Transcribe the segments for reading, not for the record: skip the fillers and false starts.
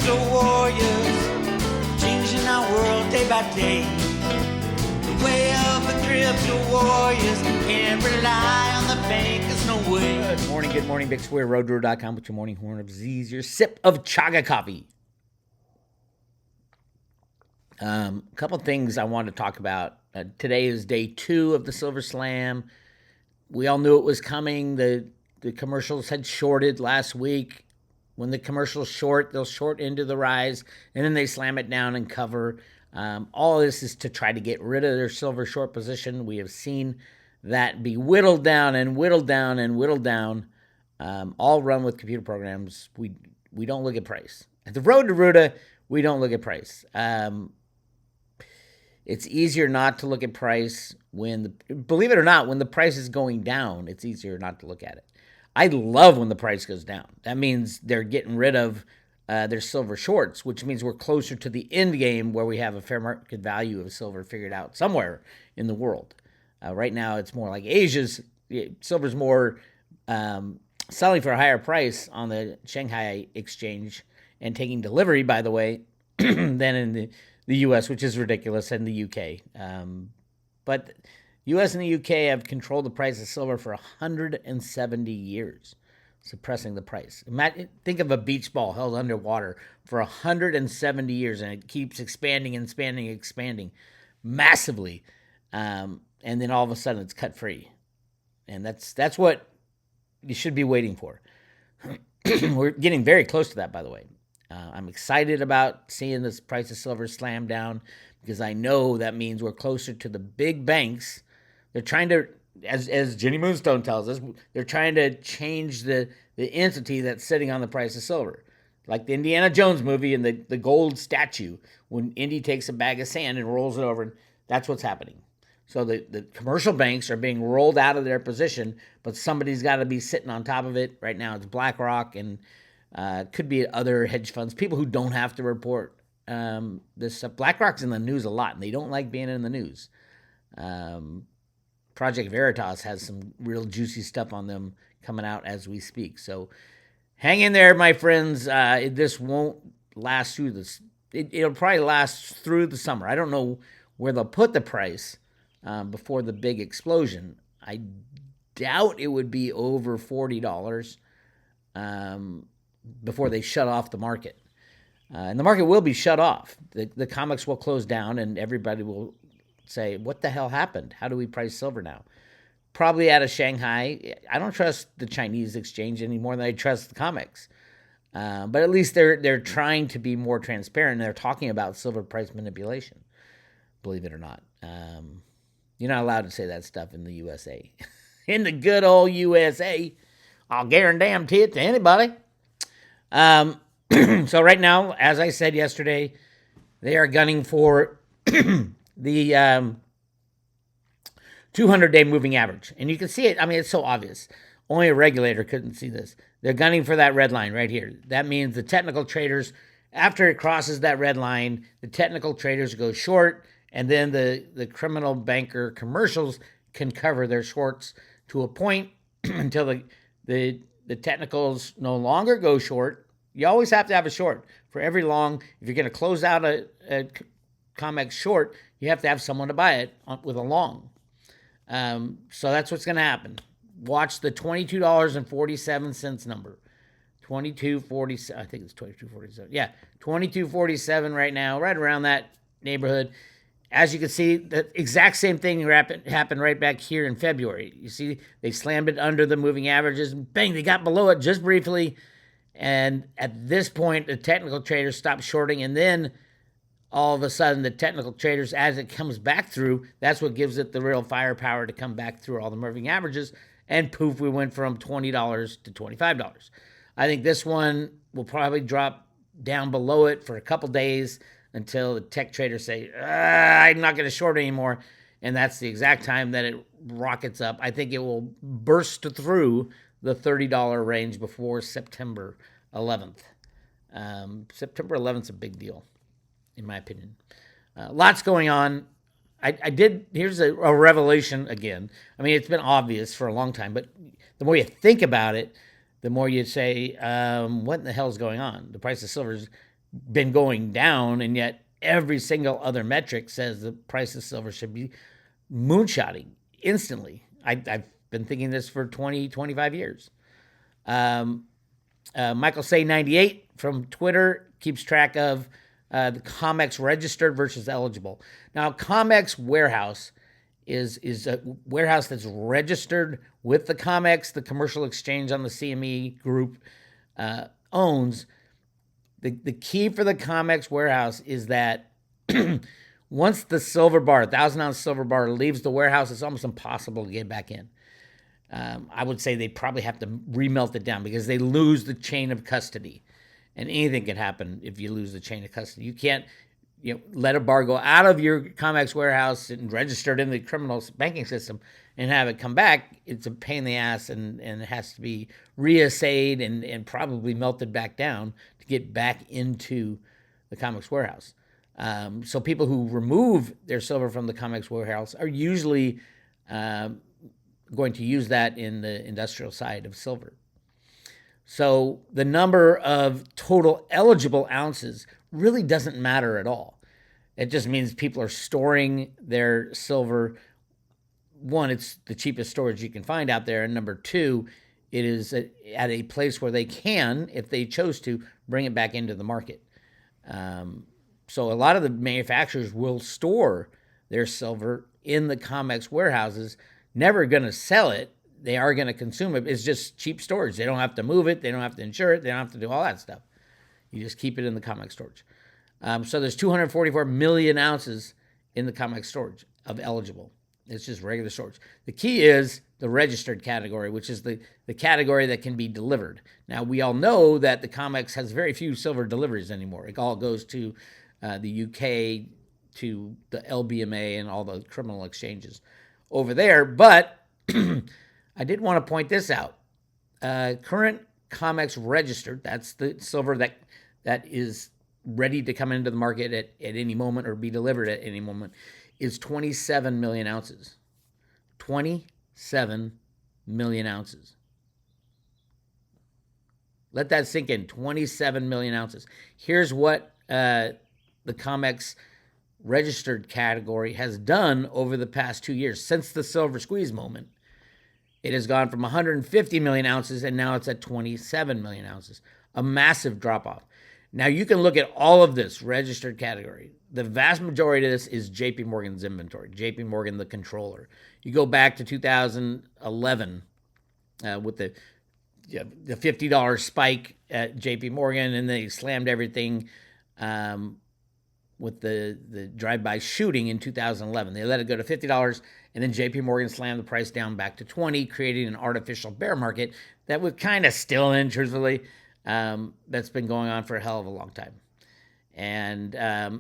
crypto warriors, changing our world day by day. The way of the crypto warriors, can't rely on the bankers, no way. Good morning, Bix Weir, roadrunner.com with your morning horn of Z's, your sip of chaga coffee. A couple things I want to talk about. Today is day 2 of the Silver Slam. We all knew it was coming. The commercials had shorted last week. When the commercials short, they'll short into the rise, and then they slam it down and cover. All this is to try to get rid of their silver short position. We have seen that be whittled down and whittled down and whittled down, all run with computer programs. We don't look at price. At the Road to Ruta, we don't look at price. It's easier not to look at price believe it or not, when the price is going down, it's easier not to look at it. I love when the price goes down. That means they're getting rid of their silver shorts, which means we're closer to the end game where we have a fair market value of silver figured out somewhere in the world. Right now, it's more like silver's more selling for a higher price on the Shanghai exchange and taking delivery, by the way, than in the U.S., which is ridiculous, and the U.K. But U.S. and the U.K. have controlled the price of silver for 170 years, suppressing the price. Think of a beach ball held underwater for 170 years, and it keeps expanding and expanding massively. And then all of a sudden, it's cut free. And that's what you should be waiting for. We're getting very close to that, by the way. I'm excited about seeing this price of silver slam down because I know that means we're closer to the big banks. They're trying to, as Jenny Moonstone tells us, they're trying to change the entity that's sitting on the price of silver. Like the Indiana Jones movie and the gold statue, when Indy takes a bag of sand and rolls it over, and that's what's happening. So the commercial banks are being rolled out of their position, but somebody's got to be sitting on top of it. Right now it's BlackRock and could be other hedge funds, people who don't have to report this stuff. BlackRock's in the news a lot, and they don't like being in the news. Project Veritas has some real juicy stuff on them coming out as we speak. So hang in there, my friends. This won't last through this. It'll probably last through the summer. I don't know where they'll put the price before the big explosion. I doubt it would be over $40 before they shut off the market. And the market will be shut off. The Comex will close down, and everybody will say, what the hell happened? How do we price silver now? Probably out of Shanghai. I don't trust the Chinese exchange any more than I trust the Comex. But at least they're trying to be more transparent, and they're talking about silver price manipulation, believe it or not. You're not allowed to say that stuff in the USA. In the good old USA, I'll guarantee it to anybody. So right now, as I said yesterday, they are gunning for the 200-day moving average. And you can see it. I mean, it's so obvious. Only a regulator couldn't see this. They're gunning for that red line right here. That means the technical traders, after it crosses that red line, the technical traders go short, and then the criminal banker commercials can cover their shorts to a point until the technicals no longer go short. You always have to have a short. For every long, if you're going to close out a Comex short, you have to have someone to buy it with a long. So that's what's going to happen. Watch the $22.47 number. 22.47. I think it's 22.47. Yeah, 22.47 right now, right around that neighborhood. As you can see, the exact same thing happened right back here in February. You see, they slammed it under the moving averages, and bang, they got below it just briefly. And at this point, the technical traders stopped shorting, and then all of a sudden, the technical traders, as it comes back through, that's what gives it the real firepower to come back through all the moving averages, and poof, we went from $20 to $25. I think this one will probably drop down below it for a couple days until the tech traders say, I'm not going to short anymore, and that's the exact time that it rockets up. I think it will burst through the $30 range before September 11th. September 11th is a big deal, in my opinion. Lots going on. Here's a revelation again. I mean, it's been obvious for a long time, but the more you think about it, the more you say, what in the hell is going on? The price of silver is been going down, and yet every single other metric says the price of silver should be moonshotting instantly. I've been thinking this for 20, 25 years. Michael Say 98 from Twitter keeps track of the Comex registered versus eligible. Now, Comex warehouse is a warehouse that's registered with the Comex, the commercial exchange on the CME group owns. The key for the Comex warehouse is that once the silver bar, 1,000-ounce silver bar, leaves the warehouse, it's almost impossible to get back in. I would say they probably have to remelt it down because they lose the chain of custody. And anything can happen if you lose the chain of custody. You can't let a bar go out of your Comex warehouse and registered in the criminal banking system and have it come back. It's a pain in the ass, and it has to be reassayed and probably melted back down to get back into the Comex warehouse. So people who remove their silver from the Comex warehouse are usually going to use that in the industrial side of silver. So the number of total eligible ounces really doesn't matter at all. It just means people are storing their silver. One, it's the cheapest storage you can find out there. And number two, it is at a place where they can, if they chose to, bring it back into the market. So a lot of the manufacturers will store their silver in the Comex warehouses, never going to sell it. They are going to consume it. It's just cheap storage. They don't have to move it. They don't have to insure it. They don't have to do all that stuff. You just keep it in the Comex storage. So there's 244 million ounces in the Comex storage of eligible. It's just regular storage. The key is the registered category, which is the category that can be delivered. Now, we all know that the Comex has very few silver deliveries anymore. It all goes to the UK, to the LBMA, and all the criminal exchanges over there. But I did want to point this out. Current Comex registered, that's the silver that is ready to come into the market at any moment or be delivered at any moment, is 27 million ounces. 27 million ounces. Let that sink in. 27 million ounces. Here's what the Comex registered category has done over the past 2 years. Since the silver squeeze moment, it has gone from 150 million ounces, and now it's at 27 million ounces. A massive drop-off. Now, you can look at all of this registered category. The vast majority of this is JP Morgan's inventory, JP Morgan, the controller. You go back to 2011 with the $50 spike at JP Morgan, and they slammed everything with the drive-by shooting in 2011. They let it go to $50, and then JP Morgan slammed the price down back to 20, creating an artificial bear market that was kind of still in, truthfully. That's been going on for a hell of a long time. And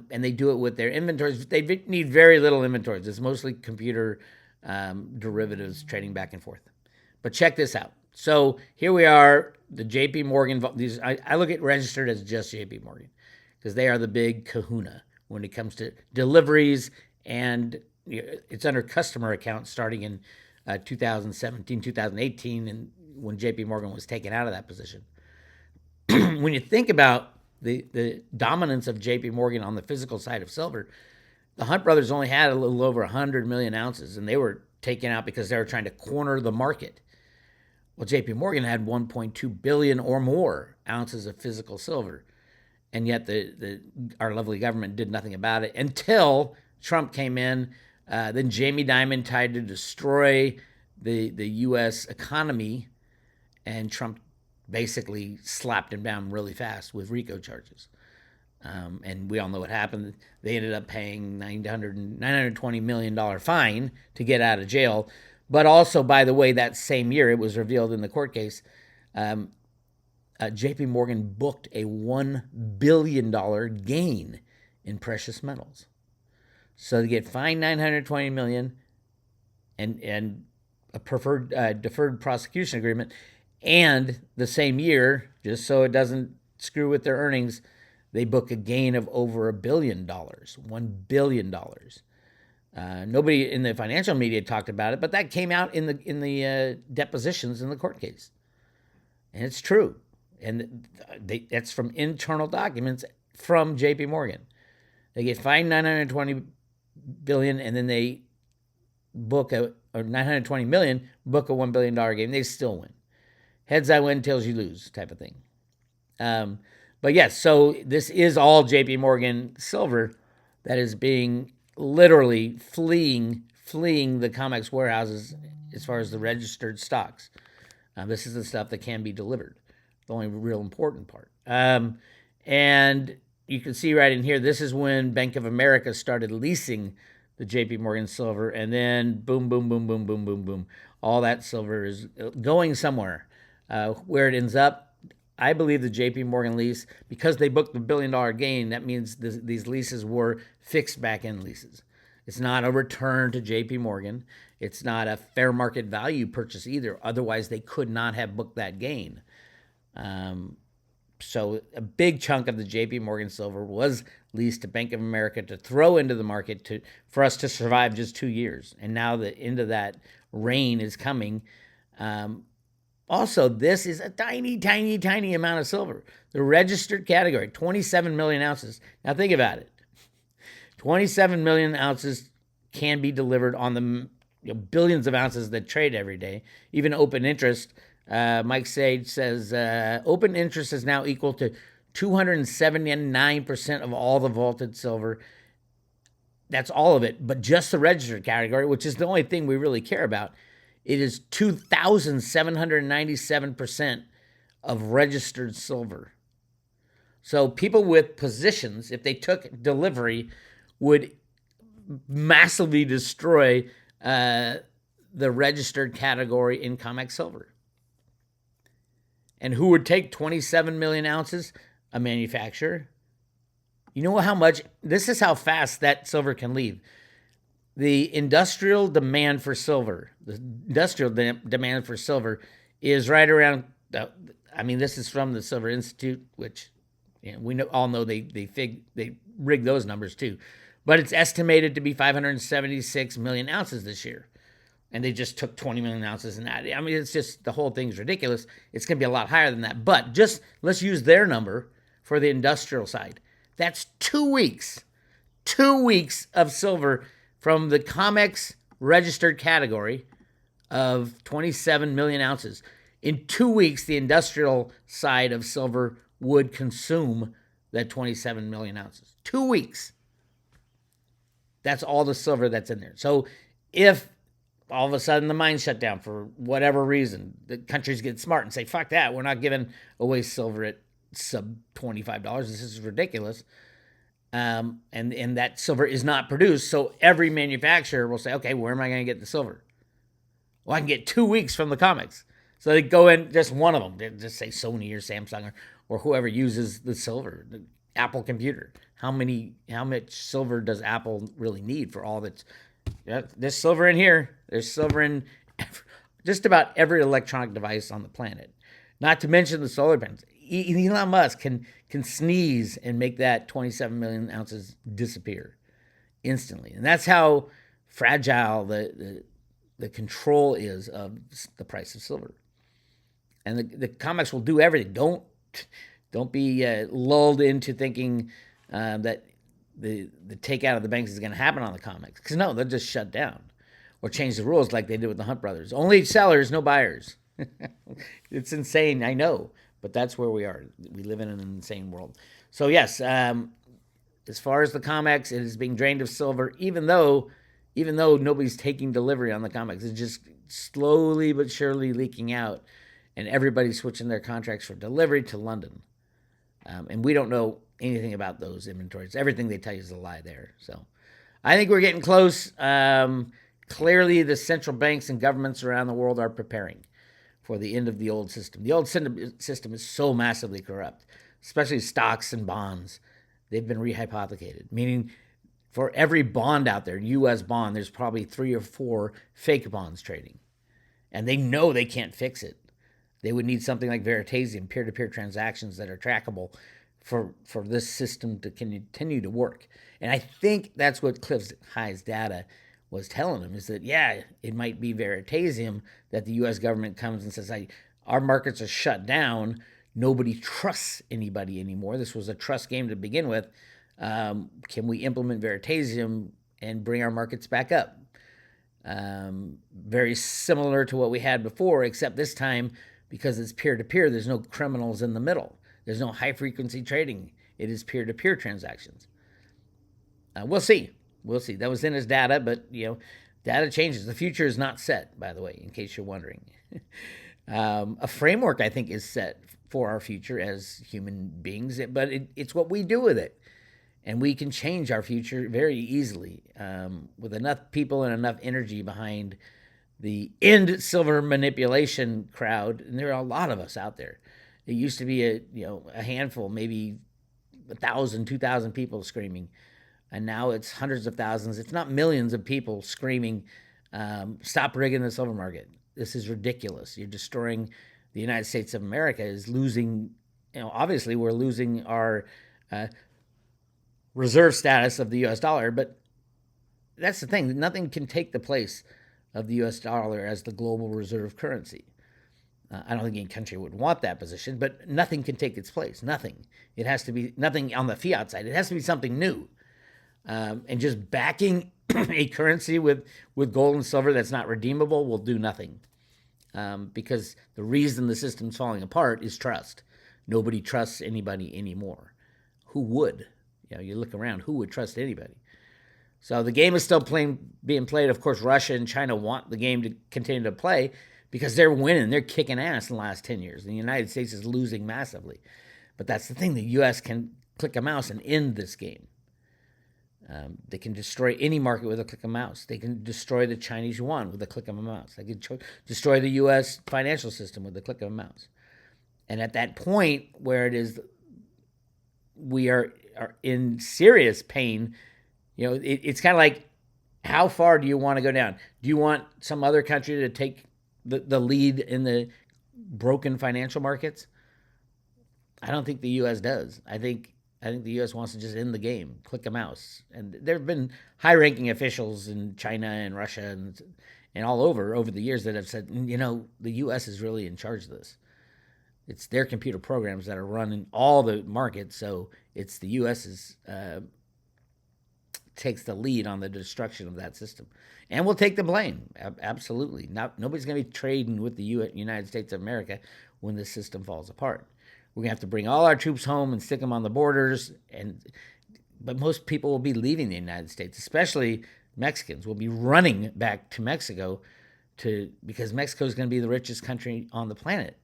they do it with their inventories. They need very little inventories. It's mostly computer derivatives trading back and forth. But check this out. So here we are, the JP Morgan. I look at registered as just JP Morgan because they are the big kahuna when it comes to deliveries, and it's under customer account starting in 2017, 2018, and when JP Morgan was taken out of that position. When you think about the dominance of JP Morgan on the physical side of silver, the Hunt brothers only had a little over 100 million ounces, and they were taken out because they were trying to corner the market. Well, JP Morgan had 1.2 billion or more ounces of physical silver, and yet our lovely government did nothing about it until Trump came in. Then Jamie Dimon tried to destroy the U.S. economy, and Trump basically slapped him down really fast with RICO charges. And we all know what happened. They ended up paying $920 million fine to get out of jail. But also, by the way, that same year, it was revealed in the court case, JP Morgan booked a $1 billion gain in precious metals. So they get fined $920 million and a deferred prosecution agreement. And the same year, just so it doesn't screw with their earnings, they book a gain of over $1 billion, $1 billion. Nobody in the financial media talked about it, but that came out in the depositions in the court case, and it's true. And that's from internal documents from JP Morgan. They get fined $920 billion, and then they book or $920 million, book a $1 billion game. They still win. Heads I win, tails you lose type of thing. But yes, so this is all JP Morgan silver that is being literally fleeing the Comex warehouses as far as the registered stocks. This is the stuff that can be delivered, the only real important part. And you can see right in here, this is when Bank of America started leasing the JP Morgan silver, and then boom, boom, boom, boom, boom, boom, boom. All that silver is going somewhere. Where it ends up, I believe the JP Morgan lease, because they booked the $1 billion gain, that means these leases were fixed back-end leases. It's not a return to JP Morgan. It's not a fair market value purchase either. Otherwise, they could not have booked that gain. So a big chunk of the JP Morgan silver was leased to Bank of America to throw into the market for us to survive just 2 years. And now the end of that reign is coming. Also, this is a tiny, tiny, tiny amount of silver. The registered category, 27 million ounces. Now think about it. 27 million ounces can be delivered on the billions of ounces that trade every day. Even open interest, Mike Sage says, open interest is now equal to 279% of all the vaulted silver. That's all of it, but just the registered category, which is the only thing we really care about. It is 2,797% of registered silver. So people with positions, if they took delivery, would massively destroy the registered category in Comex silver. And who would take 27 million ounces? A manufacturer. You know how much? This is how fast that silver can leave. The industrial demand for silver, is right around, this is from the Silver Institute, which we all know they rig those numbers too. But it's estimated to be 576 million ounces this year. And they just took 20 million ounces in that. It's just, the whole thing's ridiculous. It's going to be a lot higher than that. But just, let's use their number for the industrial side. That's 2 weeks. 2 weeks of silver from the Comex registered category of 27 million ounces. In 2 weeks, the industrial side of silver would consume that 27 million ounces. 2 weeks. That's all the silver that's in there. So if all of a sudden the mines shut down for whatever reason, the countries get smart and say, fuck that, we're not giving away silver at sub $25. This is ridiculous. And that silver is not produced. So every manufacturer will say, okay, where am I going to get the silver? Well, I can get 2 weeks from the Comex. So they go in, just one of them, they just say Sony or Samsung or whoever uses the silver, the Apple computer. How much silver does Apple really need for all that's, there's silver in here. There's silver in just about every electronic device on the planet. Not to mention the solar panels. Elon Musk can sneeze and make that 27 million ounces disappear instantly. And that's how fragile the control is of the price of silver. And the Comex will do everything. Don't be lulled into thinking that the takeout of the banks is going to happen on the Comex. Because no, they'll just shut down or change the rules like they did with the Hunt brothers. Only sellers, no buyers. It's insane, I know, but that's where we are. We live in an insane world. So yes, as far as the Comex, it is being drained of silver, even though nobody's taking delivery on the Comex. It's just slowly but surely leaking out, and everybody's switching their contracts for delivery to London. And we don't know anything about those inventories. Everything they tell you is a lie there. So I think we're getting close. Clearly, the central banks and governments around the world are preparing for the end of the old system. The old system is so massively corrupt, especially stocks and bonds. They've been rehypothecated, meaning for every bond out there, U.S. bond, there's probably 3 or 4 fake bonds trading. And they know they can't fix it. They would need something like Veritasium, peer-to-peer transactions that are trackable for this system to continue to work. And I think that's what Cliff High's data was telling him, is that, yeah, it might be Veritasium that the U.S. government comes and says, our markets are shut down Nobody trusts anybody anymore. This was a trust game to begin with. Can we implement Veritasium and bring our markets back up? Very similar to what we had before, except this time, because it's peer-to-peer, there's no criminals in the middle. There's no high-frequency trading. It is peer-to-peer transactions. We'll see. We'll see. That was in his data, but data changes. The future is not set, by the way, in case you're wondering. A framework, I think, is set for our future as human beings, but it's what we do with it. And we can change our future very easily with enough people and enough energy behind the end silver manipulation crowd. And there are a lot of us out there. It used to be a handful, maybe 1,000, 2,000 people screaming. And now it's hundreds of thousands. It's not millions of people screaming, stop rigging the silver market. This is ridiculous. You're destroying the United States of America. Is losing, obviously we're losing our reserve status of the U.S. dollar, but that's the thing. Nothing can take the place of the U.S. dollar as the global reserve currency. I don't think any country would want that position, but nothing can take its place. Nothing. It has to be nothing on the fiat side. It has to be something new. And just backing a currency with gold and silver that's not redeemable will do nothing. Because the reason the system's falling apart is trust. Nobody trusts anybody anymore. Who would? You look around, who would trust anybody? So the game is still being played. Of course, Russia and China want the game to continue to play because they're winning. They're kicking ass in the last 10 years. And the United States is losing massively. But that's the thing. The U.S. can click a mouse and end this game. They can destroy any market with a click of a mouse. They can destroy the Chinese yuan with a click of a mouse. They can destroy the U.S. financial system with a click of a mouse. And at that point where it is we are in serious pain, it's kind of like, how far do you want to go down? Do you want some other country to take the lead in the broken financial markets? I don't think the U.S. does. I think the U.S. wants to just end the game, click a mouse. And there have been high-ranking officials in China and Russia and all over the years that have said, the U.S. is really in charge of this. It's their computer programs that are running all the markets, so it's the U.S. takes the lead on the destruction of that system. And we'll take the blame, absolutely. Nobody's going to be trading with the United States of America when the system falls apart. We're going to have to bring all our troops home and stick them on the borders. But most people will be leaving the United States, especially Mexicans will be running back to Mexico because Mexico is going to be the richest country on the planet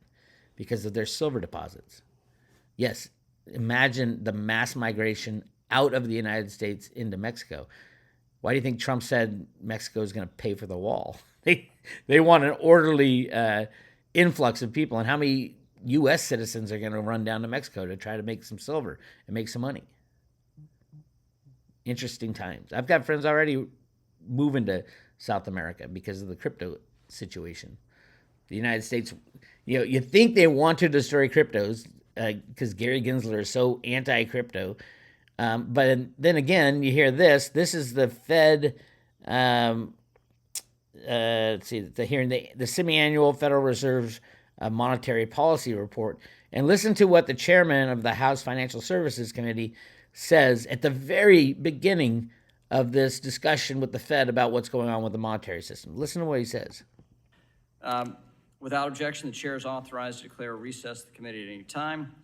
because of their silver deposits. Yes, imagine the mass migration out of the United States into Mexico. Why do you think Trump said Mexico is going to pay for the wall? They want an orderly influx of people. And how many U.S. citizens are going to run down to Mexico to try to make some silver and make some money? Interesting times. I've got friends already moving to South America because of the crypto situation. The United States, you think they want to destroy cryptos because Gary Gensler is so anti-crypto. But then again, you hear this. This is the Fed. Let's see, the semi-annual Federal Reserve Monetary Policy Report, and listen to what the chairman of the House Financial Services Committee says at the very beginning of this discussion with the Fed about what's going on with the monetary system. Listen to what he says. Without objection, the chair is authorized to declare a recess of the committee at any time.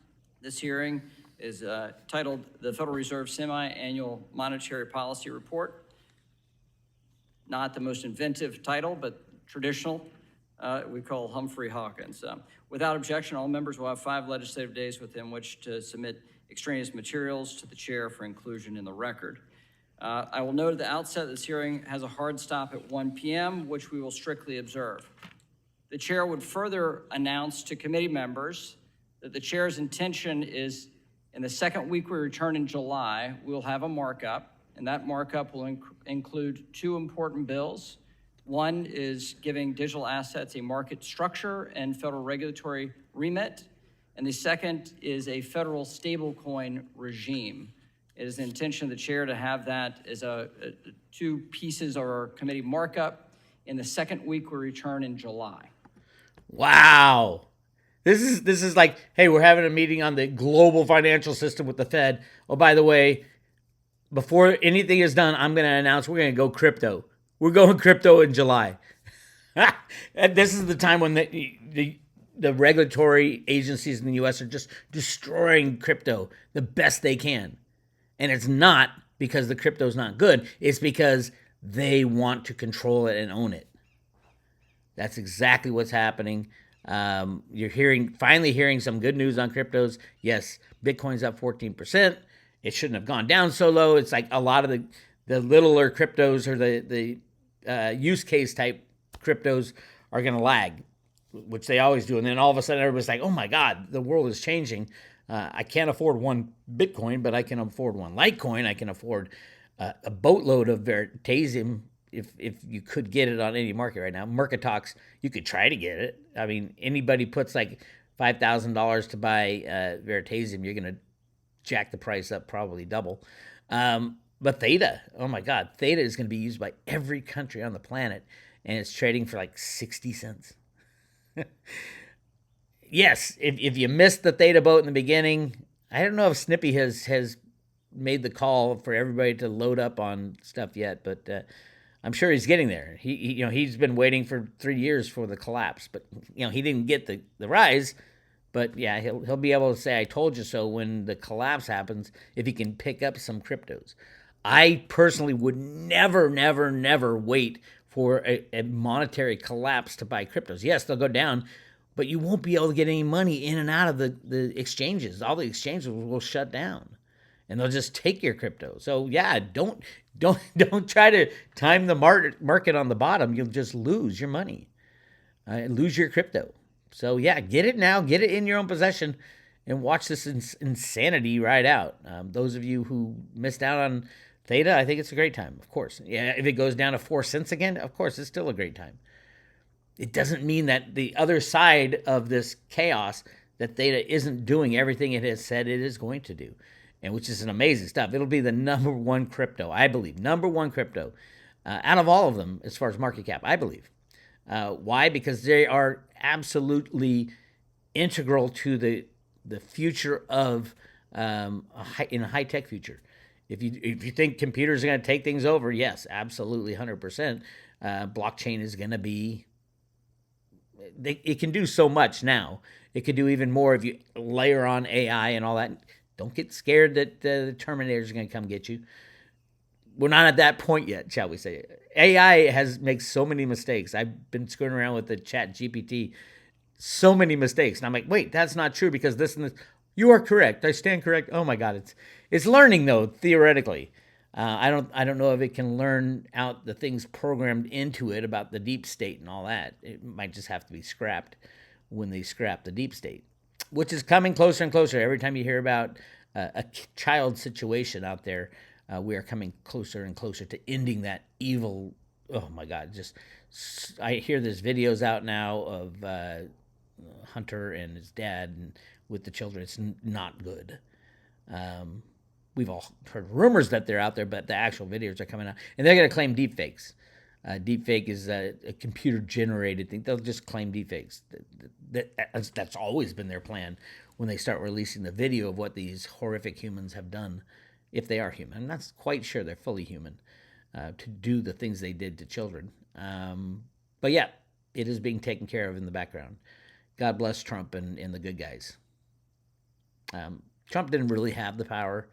This hearing is titled the Federal Reserve Semi-Annual Monetary Policy Report. Not the most inventive title, but traditional. We call Humphrey Hawkins. Without objection, all members will have 5 legislative days within which to submit extraneous materials to the chair for inclusion in the record. I will note at the outset this hearing has a hard stop at 1 p.m., which we will strictly observe. The chair would further announce to committee members that the chair's intention is in the second week we return in July, we'll have a markup, and that markup will include 2 important bills. One is giving digital assets a market structure and federal regulatory remit, and the second is a federal stablecoin regime. It is the intention of the chair to have that as 2 pieces of our committee markup in the second week we return in July. Wow. This is like, hey, we're having a meeting on the global financial system with the Fed. Oh, by the way, before anything is done, I'm going to announce we're going to go crypto. We're going crypto in July. And this is the time when the regulatory agencies in the U.S. are just destroying crypto the best they can. And it's not because the crypto is not good. It's because they want to control it and own it. That's exactly what's happening. You're finally hearing some good news on cryptos. Yes, Bitcoin's up 14%. It shouldn't have gone down so low. It's like a lot of the littler cryptos or the use case type cryptos are going to lag, which they always do. And then all of a sudden everybody's like, oh my God, the world is changing. I can't afford one Bitcoin, but I can afford one Litecoin. I can afford a boatload of Veritasium if you could get it on any market right now. Mercatox, you could try to get it. I mean, anybody puts like $5,000 to buy Veritasium, you're going to jack the price up probably double. But Theta, oh my God, Theta is going to be used by every country on the planet, and it's trading for like 60 cents. Yes, if you missed the Theta boat in the beginning, I don't know if Snippy has made the call for everybody to load up on stuff yet, but I'm sure he's getting there. He's been waiting for 3 years for the collapse, but he didn't get the rise. But yeah, he'll be able to say, I told you so when the collapse happens, if he can pick up some cryptos. I personally would never wait for a monetary collapse to buy cryptos. Yes, they'll go down, but you won't be able to get any money in and out of the exchanges. All the exchanges will shut down, and they'll just take your crypto. So yeah, don't try to time the market on the bottom. You'll just lose your money, lose your crypto. So yeah, get it now, get it in your own possession, and watch this insanity ride out. Those of you who missed out on Theta, I think it's a great time, of course. Yeah, if it goes down to 4 cents again, of course, it's still a great time. It doesn't mean that the other side of this chaos, that Theta isn't doing everything it has said it is going to do, and which is an amazing stuff. It'll be the number one crypto, I believe, number one crypto out of all of them as far as market cap, I believe. Why? Because they are absolutely integral to the future of in a high-tech future. If you think computers are going to take things over, yes, absolutely, 100%. Blockchain is going to be. It can do so much now. It could do even more if you layer on AI and all that. Don't get scared that the Terminator is going to come get you. We're not at that point yet, shall we say. AI makes so many mistakes. I've been screwing around with the chat GPT. So many mistakes. And I'm like, wait, that's not true because this and this. You are correct. I stand correct. Oh my God. It's learning though, theoretically. I don't know if it can learn out the things programmed into it about the deep state and all that. It might just have to be scrapped when they scrap the deep state, which is coming closer and closer. Every time you hear about a child situation out there, we are coming closer and closer to ending that evil. Oh my God! I hear there's videos out now of Hunter and his dad and with the children. It's not good. We've all heard rumors that they're out there, but the actual videos are coming out, and they're going to claim deepfakes. Deepfake is a computer-generated thing. They'll just claim deepfakes. That's always been their plan when they start releasing the video of what these horrific humans have done, if they are human. I'm not quite sure they're fully human to do the things they did to children. But yeah, it is being taken care of in the background. God bless Trump and the good guys. Trump didn't really have the power.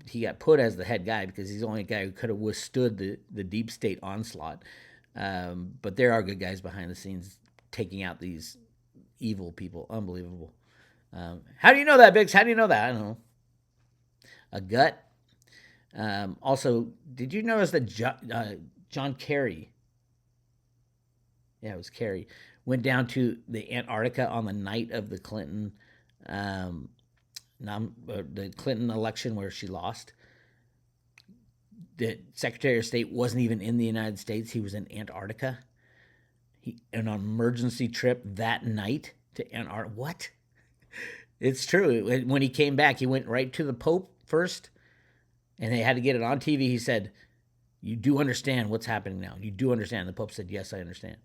He got put as the head guy because he's the only guy who could have withstood the deep state onslaught. But there are good guys behind the scenes taking out these evil people. Unbelievable. How do you know that, Bix? How do you know that? I don't know. A gut. Also, did you notice that John Kerry, it was Kerry, went down to the Antarctica on the night of the Clinton the Clinton election where she lost? The Secretary of State wasn't even in the United States. He was in Antarctica. An emergency trip that night to Antarctica. What? It's true. When he came back, he went right to the Pope first, and they had to get it on TV. He said, you do understand what's happening now. You do understand. The Pope said, yes, I understand.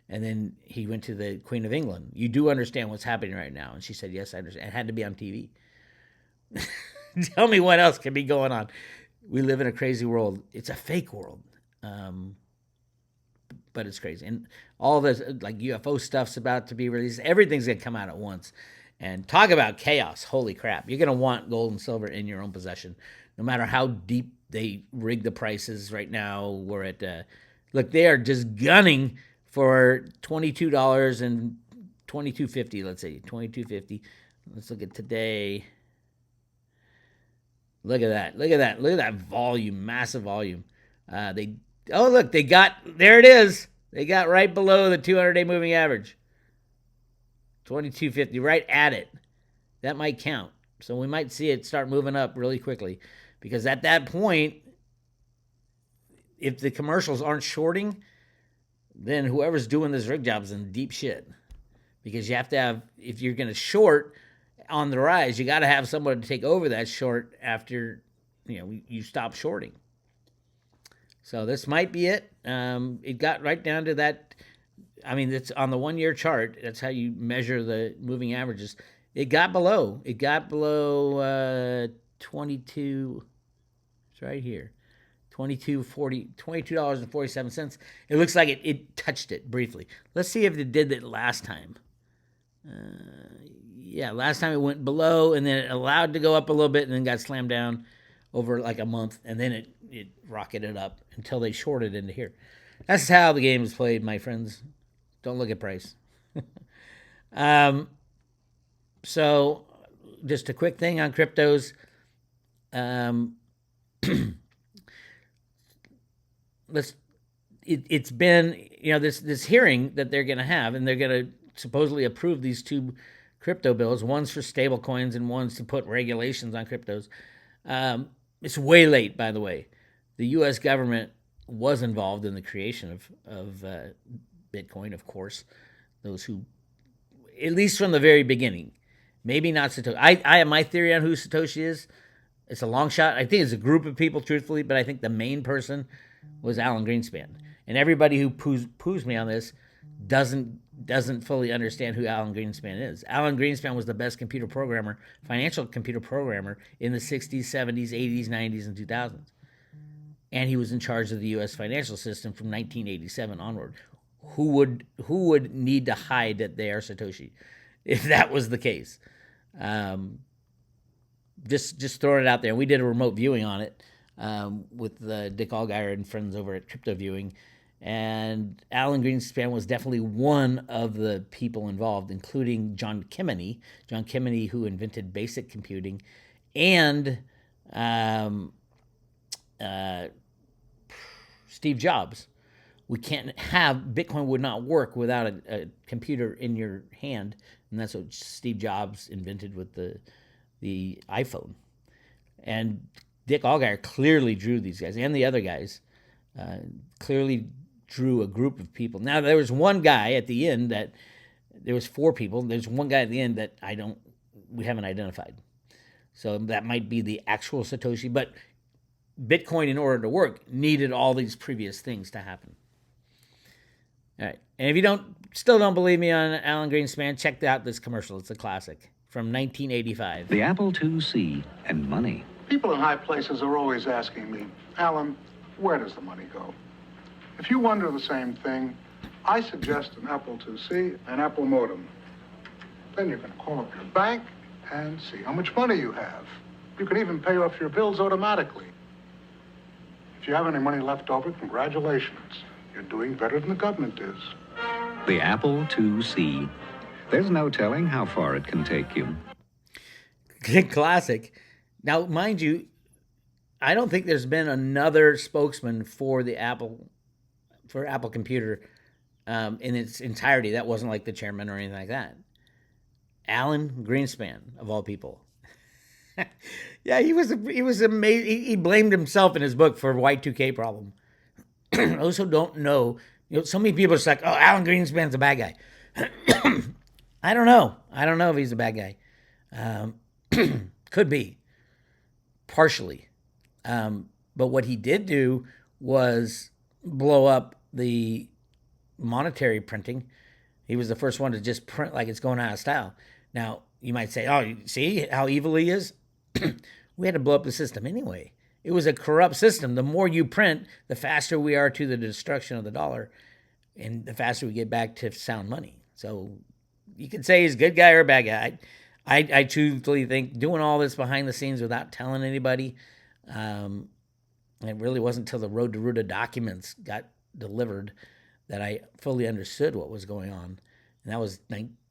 And then he went to the Queen of England. You do understand what's happening right now? And she said, yes, I understand. It had to be on TV. Tell me what else can be going on. We live in a crazy world. It's a fake world. But it's crazy. And all this, like UFO stuff's about to be released. Everything's going to come out at once. And talk about chaos. Holy crap. You're going to want gold and silver in your own possession. No matter how deep they rig the prices right now. We're at, look, they are just gunning for $22 and $22.50, let's say, $22.50. Let's look at today. Look at that. Look at that. Look at that volume, massive volume. There it is. They got right below the 200-day moving average. 22.50, right at it. That might count. So we might see it start moving up really quickly, because at that point, if the commercials aren't shorting, then whoever's doing this rig job is in deep shit. Because you have to have, if you're going to short on the rise, you got to have someone to take over that short after, you stop shorting. So this might be it. It got right down to that. I mean, it's on the 1 year chart. That's how you measure the moving averages. It got below 22. It's right here. $22.47. It looks like it touched it briefly. Let's see if it did that last time. Last time it went below, and then it allowed to go up a little bit, and then got slammed down over like a month, and then it rocketed up until they shorted into here. That's how the game is played, my friends. Don't look at price. So just a quick thing on cryptos. It's been, this hearing that they're going to have, and they're going to supposedly approve these two crypto bills. One's for stable coins and one's to put regulations on cryptos. It's way late, by the way. The U.S. government was involved in the creation of Bitcoin, of course. Those who, at least from the very beginning, maybe not Satoshi. I have my theory on who Satoshi is. It's a long shot. I think it's a group of people, truthfully, but I think the main person was Alan Greenspan. And everybody who poos me on this doesn't fully understand who Alan Greenspan is. Alan Greenspan was the best financial computer programmer in the 60s, 70s, 80s, 90s, and 2000s. And he was in charge of the U.S. financial system from 1987 onward. Who would need to hide that they are Satoshi if that was the case? Just throwing it out there. We did a remote viewing on it with Dick Allgaier and friends over at Crypto Viewing. And Alan Greenspan was definitely one of the people involved, including John Kemeny, who invented basic computing, and Steve Jobs. Bitcoin would not work without a computer in your hand, and that's what Steve Jobs invented with the iPhone. And Dick Allgaier clearly drew these guys, and the other guys clearly drew a group of people. Now, there was one guy at the end there was four people. There's one guy at the end that we haven't identified. So that might be the actual Satoshi, but Bitcoin, in order to work, needed all these previous things to happen. All right. And if you still don't believe me on Alan Greenspan, check out this commercial. It's a classic from 1985. The Apple IIc and money. People in high places are always asking me, Alan, where does the money go? If you wonder the same thing, I suggest an Apple IIc, an Apple modem. Then you can call up your bank and see how much money you have. You can even pay off your bills automatically. If you have any money left over, congratulations. You're doing better than the government is. The Apple IIc. There's no telling how far it can take you. Classic. Now, mind you, I don't think there's been another spokesman for Apple Computer in its entirety. That wasn't like the chairman or anything like that. Alan Greenspan, of all people. Yeah, he was amazing. He blamed himself in his book for Y2K problem. Those who don't know, so many people are just like, oh, Alan Greenspan's a bad guy. I don't know if he's a bad guy. Could be. Partially. But what he did do was blow up the monetary printing. He was the first one to just print like it's going out of style. Now, you might say, oh, you see how evil he is? We had to blow up the system anyway. It was a corrupt system. The more you print, the faster we are to the destruction of the dollar, and the faster we get back to sound money. So you could say he's a good guy or a bad guy. I truthfully think doing all this behind the scenes without telling anybody, it really wasn't until the Road to Ruta documents got delivered that I fully understood what was going on. And that was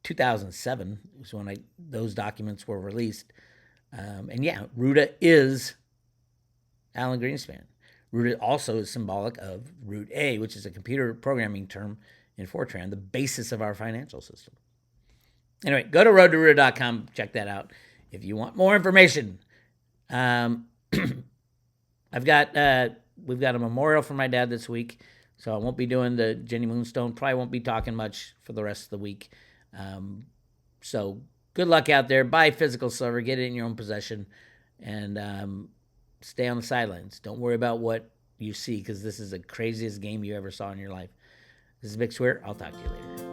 2007 was when those documents were released. And yeah, Ruta is Alan Greenspan. Ruta also is symbolic of Root A, which is a computer programming term in Fortran, the basis of our financial system. Anyway, go to roadtoruta.com, check that out if you want more information. We've got a memorial for my dad this week, so I won't be doing the Jenny Moonstone. Probably won't be talking much for the rest of the week. So good luck out there. Buy physical silver, get it in your own possession, and stay on the sidelines. Don't worry about what you see, because this is the craziest game you ever saw in your life. This is Bix Weir. I'll talk to you later.